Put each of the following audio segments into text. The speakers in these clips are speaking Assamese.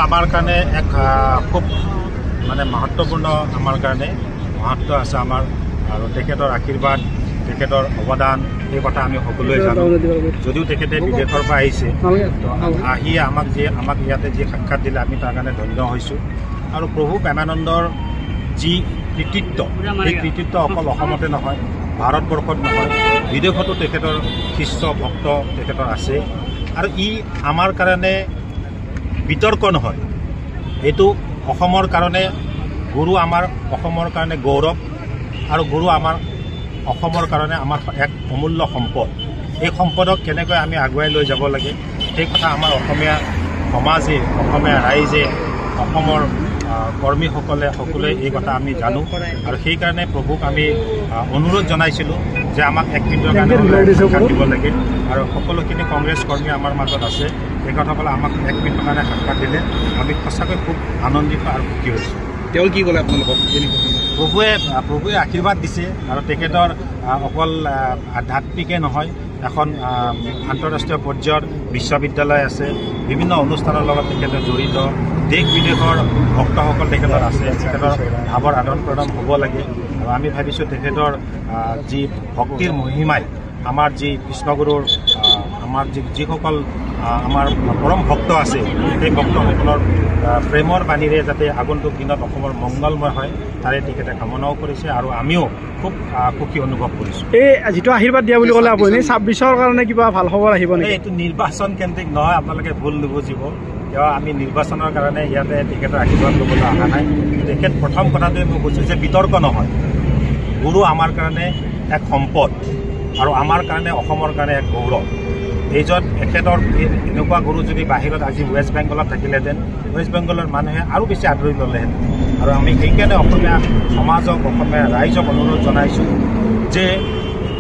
আমাৰ কাৰণে এক খুব মানে महत्वपूर्ण আমাৰ কাৰণে महत्व আছে আমাৰ আৰ তেখেতৰ আশীৰ্বাদ তেখেতৰ অৱদান এই কথা আমি সকলোৱে জানো যদিও তেখেতে বিদেশৰ পৰা আহিছে তো আহি আমাক ইয়াতে যে সাক্ষাৎ দিলে আমি তাৰ কাৰণে ধন্য হৈছোঁ আৰু প্ৰভু প্ৰেমানন্দৰ যি কৃতিত্ব এই কৃতিত্ব অকল অসমতে নহয় ভাৰতবৰ্ষত নহয় বিদেশতো তেখেতৰ শিষ্য ভক্ত তেখেতৰ আছে আৰু ই আমাৰ কাৰণে বিতৰ্ক নহয় এইটো অসমৰ কাৰণে গুৰু আমাৰ অসমৰ কাৰণে গৌৰৱ আৰু গুৰু আমাৰ অসমৰ কাৰণে আমাৰ এক অমূল্য সম্পদ এই সম্পদক কেনেকৈ আমি আগুৱাই লৈ যাব লাগে সেই কথা আমাৰ অসমীয়া সমাজে অসমীয়া ৰাইজে অসমৰ কৰ্মীসকলে সকলোৱে এই কথা আমি জানো আৰু সেই কাৰণে প্ৰভুক আমি অনুৰোধ জনাইছিলোঁ যে আমাক এক মিনিটৰ কাৰণে সাক্ষাৎ দিব লাগে আৰু সকলোখিনি কংগ্ৰেছ কৰ্মী আমাৰ মাজত আছে তেখেতসকলে আমাক এক মিনিটৰ কাৰণে সাক্ষাৎ দিলে আমি সঁচাকৈ খুব আনন্দিত আৰু সুখী হৈছোঁ তেওঁ কি ক'লে আপোনালোকক প্ৰভুৱে আশীৰ্বাদ দিছে আৰু তেখেতৰ অকল আধ্যাত্মিকে নহয় এখন আন্তঃৰাষ্ট্ৰীয় পৰ্যায়ৰ বিশ্ববিদ্যালয় আছে বিভিন্ন অনুষ্ঠানৰ লগত তেখেতে জড়িত দেশ বিদেশৰ ভক্তসকল তেখেতৰ আছে তেখেতৰ ভাৱৰ আদান প্ৰদান হ'ব লাগে আৰু আমি ভাবিছোঁ তেখেতৰ যি ভক্তিৰ মহিমাই আমাৰ যি কৃষ্ণগুৰুৰ আমাৰ যিসকল আমাৰ পৰম ভক্ত আছে সেই ভক্তসকলৰ প্ৰেমৰ বাণীৰে যাতে আগন্তুক দিনত অসমৰ মংগলময় হয় তাৰে তেখেতে কামনাও কৰিছে আৰু আমিও খুব সুখী অনুভৱ কৰিছোঁ এই যিটো আশীৰ্বাদ দিয়া বুলি ক'লে আপুনি 26ৰ কাৰণে কিবা ভাল খবৰ আহিব নেকি এইটো নিৰ্বাচন কেন্দ্ৰিক নহয় আপোনালোকে ভুল নুবুজিব কিয় আমি নিৰ্বাচনৰ কাৰণে ইয়াতে তেখেতৰ আশীৰ্বাদ ল'বলৈ অহা নাই তেখেত প্ৰথম কথাটোৱে মই কৈছোঁ যে বিতৰ্ক নহয় গুৰু আমাৰ কাৰণে এক সম্পদ আৰু আমাৰ কাৰণে অসমৰ কাৰণে এক গৌৰৱ এইজন এখেতৰ এনেকুৱা গুৰু যদি বাহিৰত আজি ৱেষ্ট বেংগলত থাকিলেহেঁতেন ৱেষ্ট বেংগলৰ মানুহে আৰু বেছি আদৰি ল'লেহেঁতেন আৰু আমি সেইকাৰণে অসমীয়া সমাজক অসমীয়া ৰাইজক অনুৰোধ জনাইছোঁ যে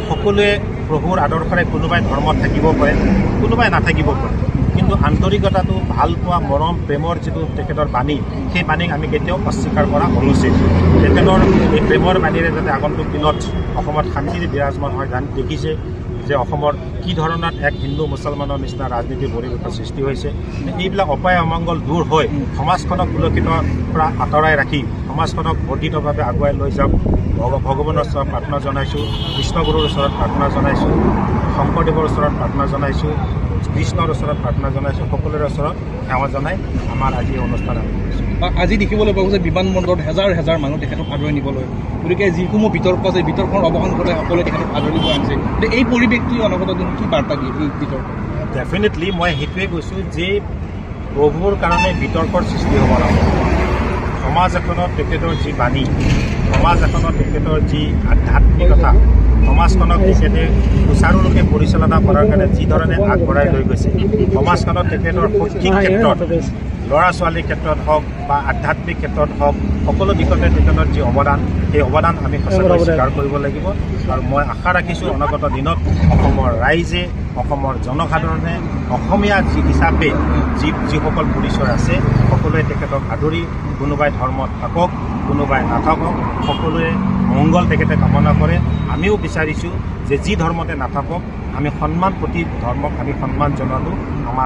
সকলোৱে প্ৰভুৰ আদৰ্শৰে কোনোবাই ধৰ্মত থাকিব পাৰে কোনোবাই নাথাকিব পাৰে কিন্তু আন্তৰিকতাটো ভাল পোৱা মৰম প্ৰেমৰ যিটো তেখেতৰ বাণী সেই বাণীক আমি কেতিয়াও অস্বীকাৰ কৰা অনুচিত তেখেতৰ এই প্ৰেমৰ বাণীৰে যাতে আগন্তুক দিনত অসমত শান্তি বিৰাজমান হয় দেখিছে যে অসমৰ কি ধৰণৰ এক হিন্দু মুছলমানৰ নিচিনা ৰাজনীতিৰ পৰিৱেশৰ সৃষ্টি হৈছে এইবিলাক অপায় অমংগল দূৰ হৈ সমাজখনক কুলষিতৰ পৰা আঁতৰাই ৰাখি সমাজখনক বৰ্ধিতভাৱে আগুৱাই লৈ যাওক ভগৱানৰ ওচৰত প্ৰাৰ্থনা জনাইছোঁ কৃষ্ণগুৰুৰ ওচৰত প্ৰাৰ্থনা জনাইছোঁ শংকৰদেৱৰ ওচৰত প্ৰাৰ্থনা জনাইছোঁ কৃষ্ণৰ ওচৰত প্ৰাৰ্থনা জনাইছোঁ সকলোৰে ওচৰত সেৱা জনাই আমাৰ আজি অনুষ্ঠান আৰম্ভ কৰিছোঁ আজি দেখিবলৈ পাব যে বিমানবন্দৰত হেজাৰ হেজাৰ মানুহ তেখেতক আদৰি নিবলৈ গতিকে যিসমূহ বিতৰ্ক আছে বিতৰ্কৰ অৱসান কৰে সকলোৱে তেখেতক আদৰিব আনিছে গতিকে এই পৰিৱেশটি অনাগত দিনত কি বাৰ্তা দিয়ে এই বিতৰ্ক ডেফিনেটলি মই সেইটোৱে কৈছোঁ যে প্ৰভুৰ কাৰণে বিতৰ্কৰ সৃষ্টি হ'ব লাগে সমাজ এখনত তেখেতৰ যি বাণী সমাজ এখনত তেখেতৰ যি আধ্যাত্মিকতা সমাজখনক তেখেতে সুচাৰুৰূপে পৰিচালনা কৰাৰ কাৰণে যি ধৰণে আগবঢ়াই লৈ গৈছে সমাজখনত তেখেতৰ শৈক্ষিক ক্ষেত্ৰত ল'ৰা ছোৱালীৰ ক্ষেত্ৰত হওক বা আধ্যাত্মিক ক্ষেত্ৰত হওক সকলো দিশতে তেখেতৰ যি অৱদান সেই অৱদান আমি সঁচাকৈ স্বীকাৰ কৰিব লাগিব আৰু মই আশা ৰাখিছোঁ অনাগত দিনত অসমৰ ৰাইজে অসমৰ জনসাধাৰণে অসমীয়া যি হিচাপে যিসকল পৰিচয় আছে সকলোৱে তেখেতক আদৰি কোনোবাই ধৰ্মত থাকক কোনোবাই নাথাকক সকলোৱে মংগল তেখেতে কামনা কৰে আমিও বিচাৰিছোঁ যে যি ধৰ্মতে নাথাকক আমি সন্মান প্ৰতি ধৰ্মক আমি সন্মান জনোৱাটো আমাৰ